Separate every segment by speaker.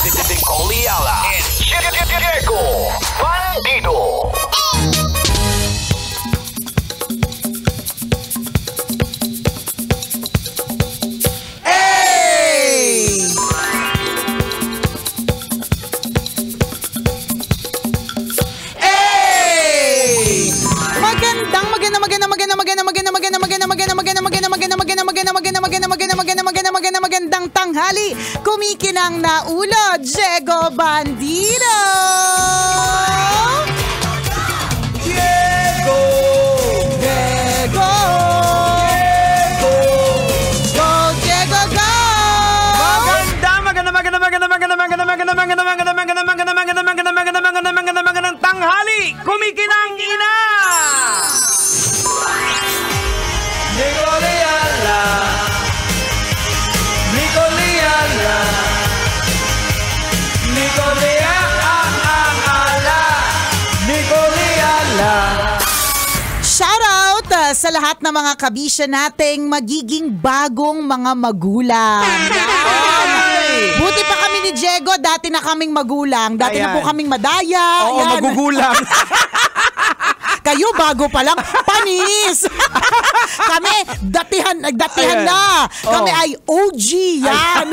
Speaker 1: Nicole Ayala and Diego Bandido.
Speaker 2: Magandang tanghali. Kumikinang na ulo, Diego Bandido.
Speaker 3: Diego!
Speaker 2: Diego! Go, Diego, go!
Speaker 3: Magandang tanghali. Kumikinang ina. Nicole Ayala.
Speaker 2: Shoutout sa lahat ng mga kabisya nating magiging bagong mga magulang. Buti pa kami ni Diego, dati na kaming magulang. Dati na po kaming madaya.
Speaker 3: Oo, magugulang.
Speaker 2: Kayo bago pa lang, panis! Kami, datihan na. Kami ay OG, yan.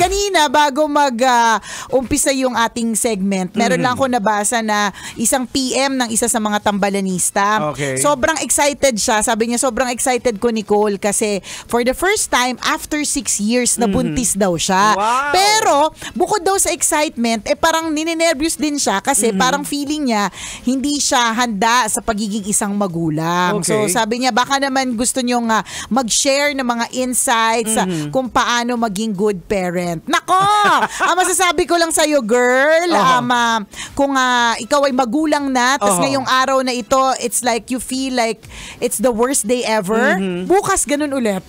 Speaker 2: Kanina, bago mag-umpisa yung ating segment, meron lang ako nabasa na isang PM ng isa sa mga tambalanista.
Speaker 3: Okay.
Speaker 2: Sobrang excited siya. Sabi niya, sobrang excited ko, Nicole, kasi for the first time, after 6 years, nabuntis daw siya.
Speaker 3: Wow.
Speaker 2: Pero, bukod daw sa excitement, parang ninenervyos din siya kasi parang feeling niya, hindi siya handa sa pagiging isang magulang.
Speaker 3: Okay.
Speaker 2: So sabi niya, baka naman gusto niyong mag-share ng mga insights kung paano maging good parent. Nako! Ang masasabi ko lang sa'yo, girl, kung ikaw ay magulang na, tapos ngayong araw na ito, it's like you feel like it's the worst day ever, bukas ganun ulit.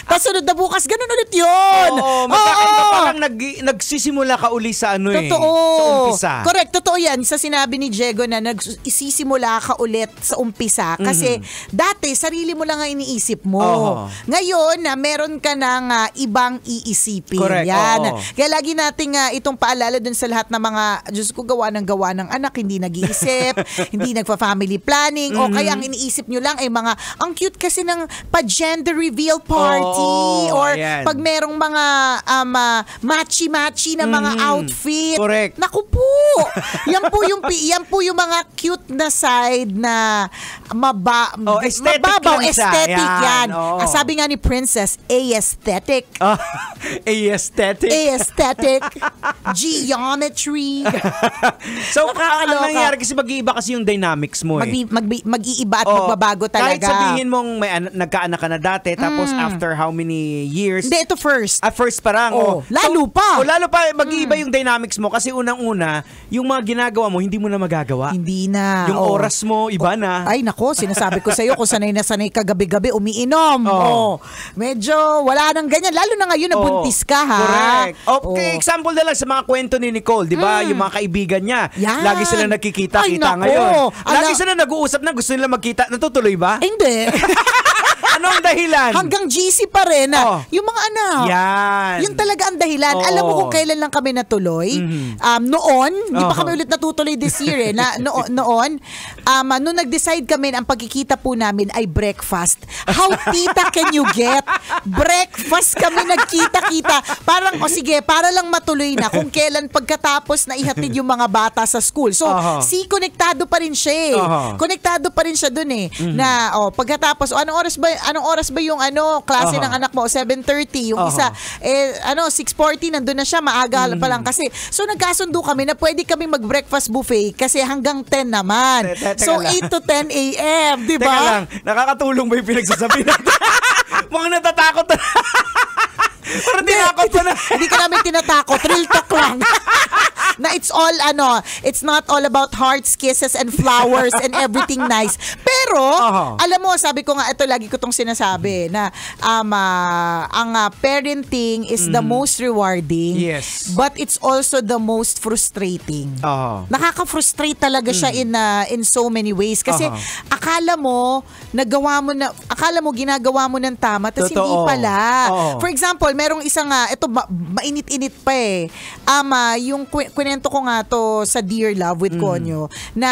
Speaker 2: Kasunod na bukas, ganun ulit yun.
Speaker 3: Oo, parang nagsisimula ka uli sa ano
Speaker 2: Totoo.
Speaker 3: sa umpisa.
Speaker 2: Correct, totoo yan. Sa sinabi ni Diego na nagsisimula ka ulit sa umpisa. Kasi dati, sarili mo lang ang iniisip mo. Ngayon, meron ka ng ibang iisipin.
Speaker 3: Correct.
Speaker 2: Yan. Kaya lagi nating itong paalala dun sa lahat ng mga, Diyos ko, gawa ng anak, hindi nag-iisip, hindi nagpa-family planning, o kaya ang iniisip nyo lang ay mga, ang cute kasi ng pa-gender reveal party. Or
Speaker 3: ayan.
Speaker 2: pag merong mga matchy-matchy na mga outfit.
Speaker 3: Correct.
Speaker 2: Naku po. Yan po yung mga cute na side na
Speaker 3: aesthetic
Speaker 2: mababaw,
Speaker 3: lang siya.
Speaker 2: aesthetic yan. Sabi nga ni Princess, aesthetic. Aesthetic. Geometry.
Speaker 3: So, ang nangyayari kasi mag-iiba kasi yung dynamics mo
Speaker 2: Mag-iiba at magbabago talaga.
Speaker 3: Kahit sabihin mong nagkaanak ka na dati, tapos after how many years?
Speaker 2: Hindi, ito first.
Speaker 3: First pa lang.
Speaker 2: Lalo pa.
Speaker 3: Lalo pa, mag-iiba yung dynamics mo kasi unang-una, yung mga ginagawa mo, hindi mo na magagawa.
Speaker 2: Hindi na.
Speaker 3: Yung oras mo, iba na.
Speaker 2: Ay, nako, sinasabi ko sa'yo, kung sanay na sanay ka gabi-gabi, umiinom. Medyo wala nang ganyan. Lalo na ngayon na buntis ka, ha?
Speaker 3: Correct. Okay, example na lang sa mga kwento ni Nicole, di ba? Yung mga kaibigan niya.
Speaker 2: Yan.
Speaker 3: Lagi sila nagkikita-kita ngayon. Lagi sila nag-uusap na gusto nila magkita. Natutuloy ba?
Speaker 2: Hindi.
Speaker 3: Anong dahilan?
Speaker 2: Hanggang GC pa rin. Yung mga anak.
Speaker 3: Yan.
Speaker 2: Yun talaga ang dahilan. Alam mo kung kailan lang kami natuloy? Noon, hindi pa kami ulit natutuloy this year. Noon, nung nag-decide kami, ang pagkikita po namin ay breakfast. How tita can you get? Breakfast kami nagkita-kita. Parang, sige, para lang matuloy na kung kailan pagkatapos na ihatid yung mga bata sa school. So, konektado pa rin siya Konektado pa rin siya dun na, pagkatapos, anong oras ba yung klase ng anak mo? 7:30. Yung isa, 6:40, nandun na siya, maaga pa lang kasi. So, nagkasundo kami na pwede kami mag-breakfast buffet kasi hanggang 10 naman. So, 8 to 10 a.m., di ba?
Speaker 3: Teka lang, nakakatulong ba yung pinagsasabi natin? Mga natatakot na. Parang tinakot ko na.
Speaker 2: Hindi ka namin tinatakot. Real talk lang. Na it's it's all it's not all about hearts, kisses, and flowers and everything nice. Pero, alam mo, sabi ko nga, ito lagi ko tong sinasabi, na ang parenting is the most rewarding,
Speaker 3: Yes.
Speaker 2: but it's also the most frustrating. Nakaka-frustrate talaga siya in so many ways. Kasi akala mo ginagawa mo ng tama, tapos hindi pala. For example, merong isang, ito mainit-init pa eh. Yung kwento ko nga to sa Dear Love with Konyo, na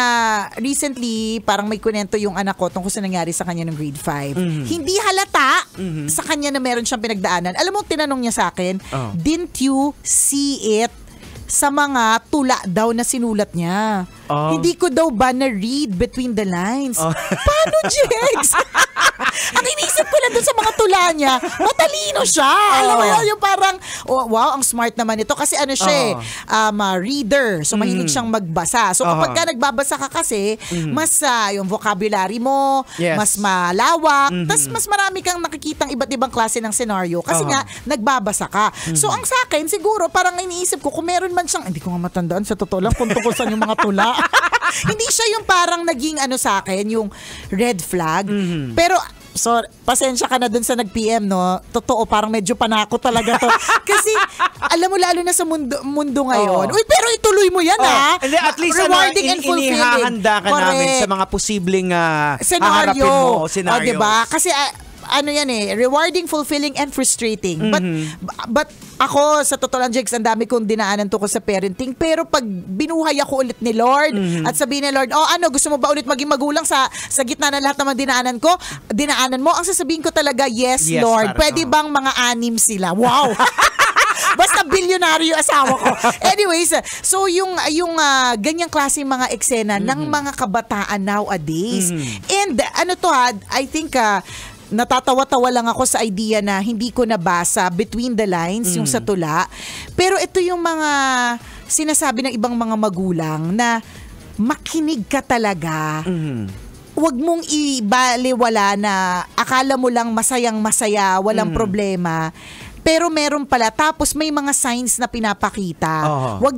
Speaker 2: recently, parang may kwento yung anak ko tungkol sa nangyari sa kanya ng grade 5. Hindi halata sa kanya na meron siyang pinagdaanan. Alam mo, tinanong niya sa akin, didn't you see it sa mga tula daw na sinulat niya? Hindi ko daw ba na-read between the lines? Paano, Jex? Ang inisip ko lang doon sa mga tula niya, matalino siya. Alam mo yun, yung parang, wow, ang smart naman ito. Kasi siya reader. So, mahilig siyang magbasa. So, kapag ka nagbabasa ka kasi, mas yung vocabulary mo, mas malawak, tas mas marami kang nakikitang iba't ibang klase ng senaryo. Kasi nga, nagbabasa ka. So, ang sa akin, siguro, parang iniisip ko, kung meron man siyang, hindi ko nga matandaan, sa totoo lang, kung tungkol saan yung mga tula. Hindi siya yung parang naging sa akin, yung red flag. Pero, so, pasensya ka na dun sa nag-PM, no? Totoo, parang medyo panako talaga to. Kasi, alam mo, lalo na sa mundo ngayon. Uy, pero ituloy mo yan,
Speaker 3: Hindi, at least,
Speaker 2: rewarding and fulfilling.
Speaker 3: Inihahanda ka namin sa mga posibleng haharapin mo. Scenarios.
Speaker 2: Diba? Kasi, yan rewarding, fulfilling, and frustrating. But ako, sa totoo lang, Jex, ang dami kong dinaanan to ko sa parenting. Pero pag binuhay ako ulit ni Lord, at sabihin ni Lord, gusto mo ba ulit maging magulang sa gitna ng lahat ng mga dinaanan mo? Ang sasabihin ko talaga, yes Lord. Pwede bang mga 6 sila? Wow! Basta bilyonaryo asawa ko. Anyways, so yung ganyang klase mga eksena ng mga kabataan nowadays. And I think natatawa-tawa lang ako sa idea na hindi ko nabasa between the lines yung sa tula. Pero ito yung mga sinasabi ng ibang mga magulang na makinig ka talaga. Huwag mong ibaliwala na akala mo lang masayang-masaya, walang problema. Pero meron pala, tapos may mga signs na pinapakita. Wag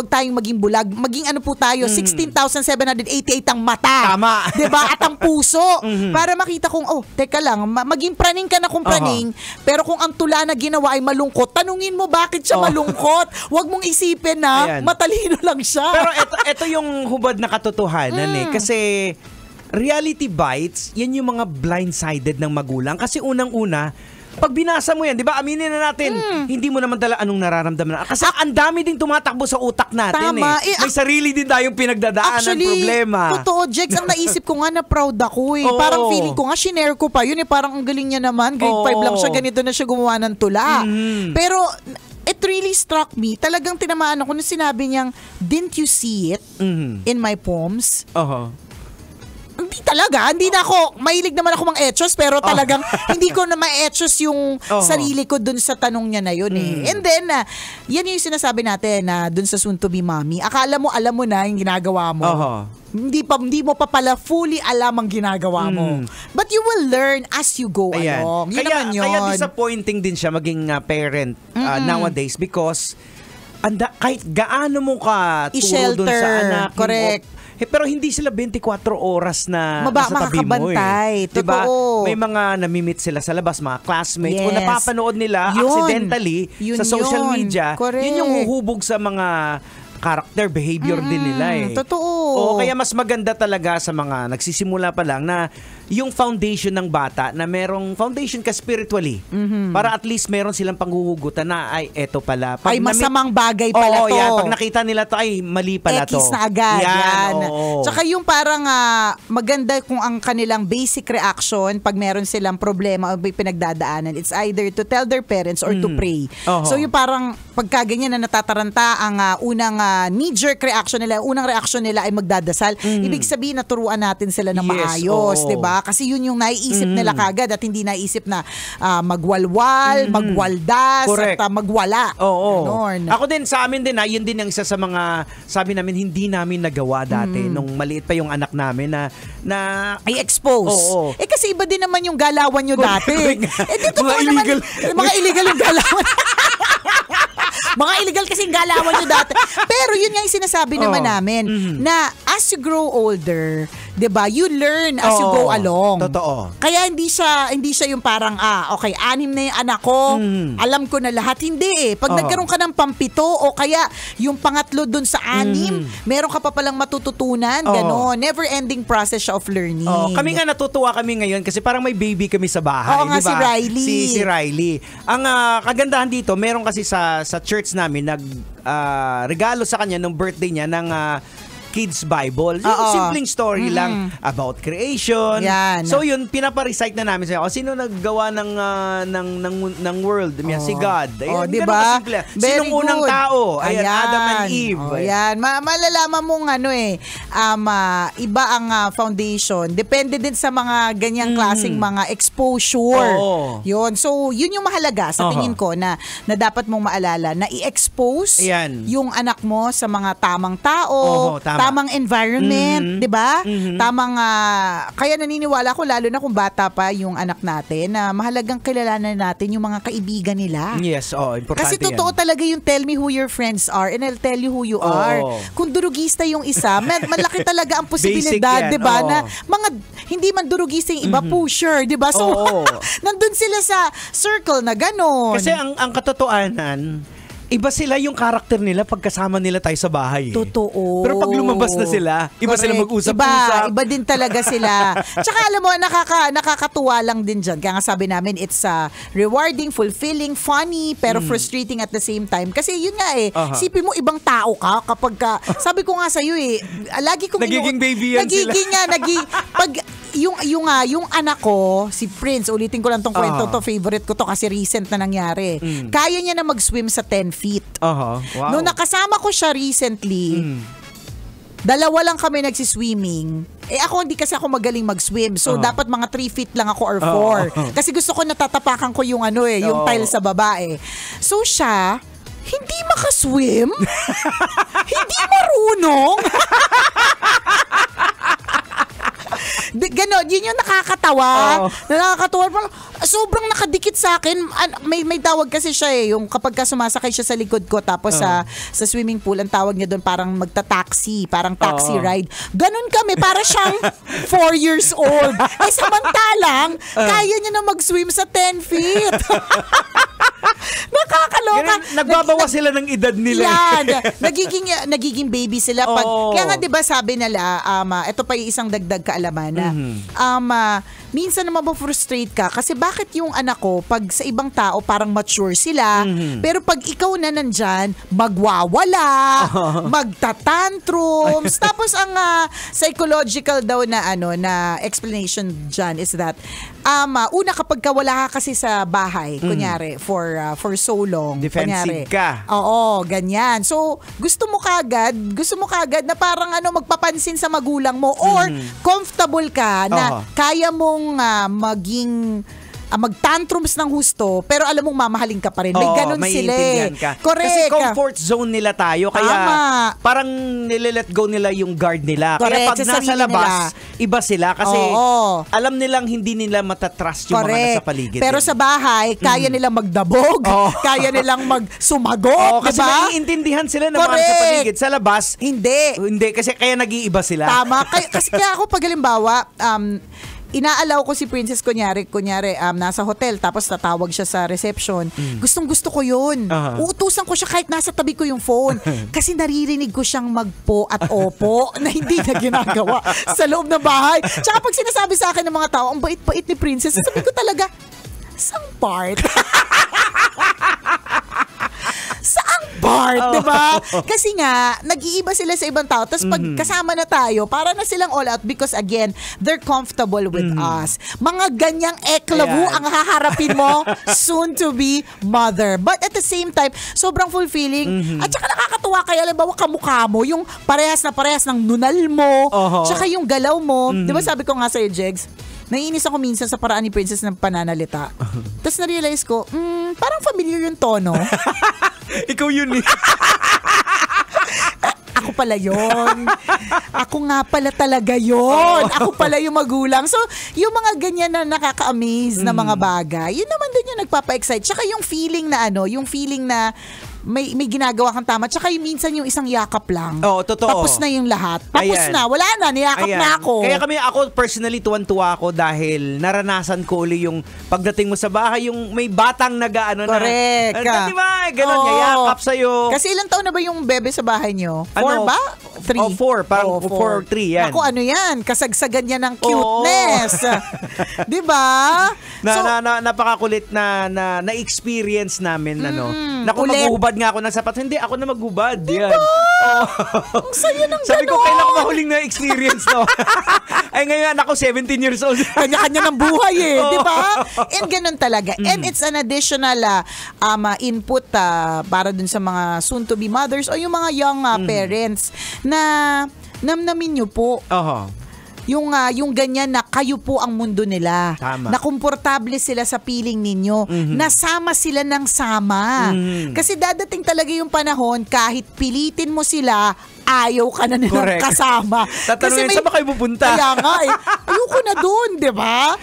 Speaker 2: tayong maging bulag. Maging po tayo, 16,788 ang mata.
Speaker 3: Tama.
Speaker 2: 'Di ba? At ang puso. Para makita kung, teka lang, maging praning ka na kung praning, pero kung ang tula na ginawa ay malungkot, tanungin mo bakit siya malungkot. Wag mong isipin na matalino lang siya.
Speaker 3: Pero ito yung hubad na katotohanan kasi reality bites, yan yung mga blindsided ng magulang. Kasi unang-una, pag binasa mo yan, di ba, aminin na natin, hindi mo naman dala anong nararamdaman. Kasi ang dami ding tumatakbo sa utak natin.
Speaker 2: Tama.
Speaker 3: May sarili din tayong pinagdadaanan, problema.
Speaker 2: Totoo, Jex, ang naisip ko nga na proud ako eh. Parang feeling ko nga, shinare ko pa yun eh. Parang ang galing niya naman. Grade 5 lang siya, ganito na siya gumawa ng tula. Pero, it really struck me. Talagang tinamaan ako nung sinabi niyang, didn't you see it in my poems? Hindi talaga. Hindi na ako, mahilig naman ako mang-etchos, pero talagang hindi ko na ma-etchos yung sarili ko dun sa tanong niya na yun eh. And then, yan yung sinasabi natin na dun sa soon-to-be mommy. Akala mo, alam mo na yung ginagawa mo. Hindi mo pa pala fully alam ang ginagawa mo. But you will learn as you go along. Yun naman yun.
Speaker 3: Kaya disappointing din siya maging parent nowadays because kahit gaano mo ka turo dun sa anak.
Speaker 2: Correct.
Speaker 3: Pero hindi sila 24 oras na nasa tabi mo
Speaker 2: makakabantay.
Speaker 3: Diba?
Speaker 2: Totoo.
Speaker 3: May mga namimit sila sa labas, mga classmates. Kung napapanood nila accidentally sa social media, yun yung huhubog sa mga character, behavior din nila eh.
Speaker 2: Totoo.
Speaker 3: Kaya mas maganda talaga sa mga nagsisimula pa lang na yung foundation ng bata na merong foundation ka spiritually. Para at least meron silang panghuhugutan na ay eto pala.
Speaker 2: Ay masamang bagay pala to.
Speaker 3: Yan. Pag nakita nila to ay mali pala to.
Speaker 2: Ekis na agad. Yan. Tsaka yung parang maganda kung ang kanilang basic reaction pag meron silang problema o may pinagdadaanan, it's either to tell their parents or to pray. So yung parang pagka ganyan na natataranta ang unang knee-jerk reaction nila, unang reaction nila ay magdadasal. Ibig sabihin naturuan natin sila ng maayos, 'di ba? Kasi yun yung naiisip nila kagad at hindi naiisip na magwalwal, magwaldas, at magwala. Ako din, sa amin din, yun din ang isa sa mga sabi namin hindi namin nagawa dati nung maliit pa yung anak namin na i-expose. Kasi iba din naman yung galawan nyo dati.
Speaker 3: Mga illegal.
Speaker 2: Mga illegal yung galawan. Mga illegal kasing galawan nyo dati. Pero yun nga yung sinasabi naman namin, na as you grow older, 'di ba? You learn as you go along.
Speaker 3: Totoo.
Speaker 2: Kaya hindi siya yung parang okay, 6 na yung anak ko, alam ko na lahat. Hindi eh. Pag nagkaroon ka ng pampito o kaya yung pangatlo dun sa 6, meron ka pa palang matututunan, gano'n. Never ending process siya of learning.
Speaker 3: Kami nga natutuwa kami ngayon kasi parang may baby kami sa bahay,
Speaker 2: nga,
Speaker 3: di ba?
Speaker 2: si Riley.
Speaker 3: Si Riley. Ang kagandahan dito, meron kasi sa church namin regalo sa kanya nung birthday niya ng Kids Bible. Yung simpleng story lang about creation.
Speaker 2: Yan.
Speaker 3: So yun, pinapa-recite na namin sa'yo. Sino naggawa ng world? Si God. Ayan,
Speaker 2: diba?
Speaker 3: Sinong unang tao? Ayan, Adam and Eve.
Speaker 2: Yan. Malalaman mong iba ang foundation. Depende din sa mga ganyang klaseng mga exposure. Yun. So, yun yung mahalaga sa tingin ko na dapat mong maalala na i-expose yung anak mo sa mga tamang tao, tamang environment, 'di ba? Tamang kaya naniniwala ko lalo na kung bata pa yung anak natin na mahalagang kilalanan natin yung mga kaibigan nila.
Speaker 3: Yes, importante.
Speaker 2: Kasi totoo talaga yung tell me who your friends are and I'll tell you who you are. Kung durugista yung isa, malaki talaga ang posibilidad, 'di ba? Na mga hindi man durugista yung iba, pusher, 'di ba? So nandun sila sa circle na ganon.
Speaker 3: Kasi ang katotohanan, iba sila yung karakter nila pagkasama nila tayo sa bahay.
Speaker 2: Totoo.
Speaker 3: Pero pag lumabas na sila, iba sila mag-usap-usap.
Speaker 2: Iba din talaga sila. Tsaka alam mo, nakakatuwa lang din dyan. Kaya nga sabi namin, it's rewarding, fulfilling, funny, pero frustrating at the same time. Kasi yun nga sipin mo, ibang tao ka kapag sabi ko nga sa'yo lagi kong
Speaker 3: nagiging baby yan sila.
Speaker 2: Pag yung anak ko, si Prince, ulitin ko lang tong kwento to, favorite ko to kasi recent na nangyari. Kaya niya na mag-swim sa 10 feet.
Speaker 3: Wow.
Speaker 2: Nung nakasama ko siya recently, 2 lang kami nagsiswimming. Ako hindi kasi ako magaling mag-swim. So dapat mga 3 feet lang ako or 4. Kasi gusto ko natatapakan ko yung yung tile sa baba So siya, hindi makaswim? Hindi marunong? Ganon, yun yung nakakatawa. Nakakatawa. Sobrang nakadikit sa akin. May tawag kasi siya yung kapag sumasakay siya sa likod ko tapos sa swimming pool, ang tawag niya doon parang magta-taxi, parang taxi ride. Ganon kami, para siyang 4 years old. Samantalang, kaya niya na mag-swim sa 10 feet. Nakakaloka.
Speaker 3: Nagbabawas sila ng edad nila.
Speaker 2: Yan. Nagiging baby sila. Kaya nga diba sabi nila, ito pa yung isang dagdag kaalaman na minsan naman ma-frustrate ka kasi bakit yung anak ko pag sa ibang tao parang mature sila pero pag ikaw na nandyan magwawala, magtatantrums. Tapos ang psychological daw na na explanation dyan is that una kapag wala ka kasi sa bahay kunyari for so long,
Speaker 3: defensive
Speaker 2: kunyari,
Speaker 3: ka.
Speaker 2: Oo, ganyan. So gusto mo kagad na parang magpapansin sa magulang mo or comfortable ka na kaya mong mag-tantrums ng husto, pero alam mong mamahalin ka pa rin. May ganun sila
Speaker 3: ka.
Speaker 2: Correct.
Speaker 3: Kasi comfort zone nila tayo, kaya parang nililet go nila yung guard nila.
Speaker 2: Correct.
Speaker 3: Kaya pag nasa labas, iba sila kasi alam nilang hindi nila matatrust yung mga nasa paligid.
Speaker 2: Pero sa bahay, kaya nilang magdabog, kaya nilang magsumagot,
Speaker 3: kasi
Speaker 2: diba?
Speaker 3: naiintindihan sila ng mga sa paligid. Sa labas, hindi kasi kaya nag-iiba sila.
Speaker 2: Tama. Kasi kaya ako pag halimbawa, inaalaw ko si Princess kunyari nasa hotel tapos tatawag siya sa reception. Gustong-gusto ko yun. Uutusan ko siya kahit nasa tabi ko yung phone. Kasi naririnig ko siyang magpo at opo na hindi na ginagawa sa loob ng bahay. Tsaka pag sinasabi sa akin ng mga tao, ang bait-bait ni Princess, sabi ko talaga, saang part? Saang part, diba? Kasi nga, nag-iiba sila sa ibang tao. Tapos pag kasama na tayo, para na silang all out because again, they're comfortable with us. Mga ganyang eklavu ang haharapin mo soon to be mother. But at the same time, sobrang fulfilling. At saka nakakatuwa kaya, alam ba, kamukha mo, yung parehas ng nunal mo, tsaka yung galaw mo. Diba sabi ko nga sa'yo, Jegs, naiinis ako minsan sa paraan ni Princess ng pananalita. Tapos na-realize ko, parang familiar yung tono.
Speaker 3: Ikaw yun eh.
Speaker 2: Ako pala yun. Ako nga pala talaga yun. Ako pala yung magulang. So, yung mga ganyan na nakaka-amaze na mga bagay, yun naman din yung nagpapa-excite. Tsaka yung feeling na may ginagawa kang tama. Tsaka yung minsan yung isang yakap lang.
Speaker 3: Oo, totoo.
Speaker 2: Tapos na yung lahat. Tapos
Speaker 3: Ayan.
Speaker 2: na. Wala na. Niyakap
Speaker 3: Ayan.
Speaker 2: na ako.
Speaker 3: Kaya ako personally, tuwan-tuwa ako dahil naranasan ko uli yung pagdating mo sa bahay, yung may batang nag-ano na.
Speaker 2: Correct.
Speaker 3: Di ba? Ganun,
Speaker 2: Oo.
Speaker 3: yakap sa'yo.
Speaker 2: Kasi ilang taon na ba yung bebe sa bahay nyo? 4
Speaker 3: Ano?
Speaker 2: ba? 3?
Speaker 3: Oh, 4. Parang 4 or 3 yan.
Speaker 2: Ako, ano yan? Kasagsagan niya ng cuteness. Di ba?
Speaker 3: Napakakulit na experience namin naku,
Speaker 2: ulit.
Speaker 3: maghubad nga ako ng sapat. Hindi ako na maghubad. Yan.
Speaker 2: Ang saya ng
Speaker 3: Sabi ko,
Speaker 2: ganon.
Speaker 3: kailan ko mahuling na experience to? Ay ngayon, ako 17 years old.
Speaker 2: Kanya-kanya ng buhay
Speaker 3: Oo.
Speaker 2: di ba? And ganun talaga. And it's an additional input para dun sa mga soon-to-be mothers o yung mga young parents na namnamin nyo po. Yung ganyan na kayo po ang mundo nila.
Speaker 3: Tama.
Speaker 2: Na komportable sila sa piling ninyo. Nasama sila ng sama. Kasi dadating talaga yung panahon kahit pilitin mo sila, ayaw ka na nilang
Speaker 3: Correct.
Speaker 2: kasama.
Speaker 3: Tatanungin, saan ba kayo pupunta?
Speaker 2: Kaya nga ayoko na doon, di ba?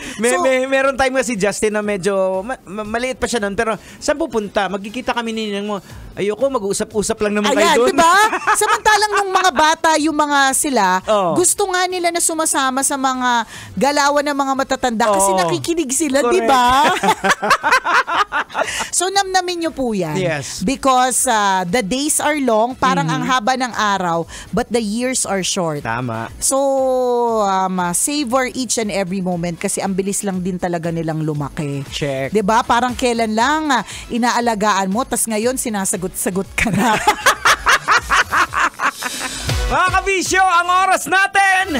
Speaker 3: Meron time kasi Justin na medyo maliit pa siya noon, pero saan pupunta? Magkikita kami ni Ninang mo. Ayoko, mag-usap-usap lang naman kayo doon.
Speaker 2: Di ba? Samantalang nung mga bata, yung mga sila,
Speaker 3: Oh.
Speaker 2: gusto nga nila na sumasama sa mga galawan ng mga matatanda kasi
Speaker 3: Oh.
Speaker 2: nakikinig sila, di
Speaker 3: Correct.
Speaker 2: ba? So namnamin nyo po yan.
Speaker 3: Yes.
Speaker 2: Because the days are long, parang ang haba ng araw, but the years are short.
Speaker 3: Tama.
Speaker 2: So, savor each and every moment kasi ang bilis lang din talaga nilang lumaki.
Speaker 3: Check.
Speaker 2: 'Di ba? Parang kailan lang inaalagaan mo tas ngayon sinasagot-sagot ka na.
Speaker 3: Mga kabisyo, ang oras natin!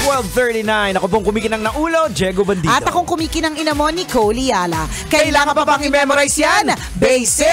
Speaker 3: 12:39. Ako pong kumikinang ng ulo, Diego Bandido.
Speaker 2: At akong kumikinang ina mo, Nicole Yala. Kailangan pa bang i-memorize yan? Basic!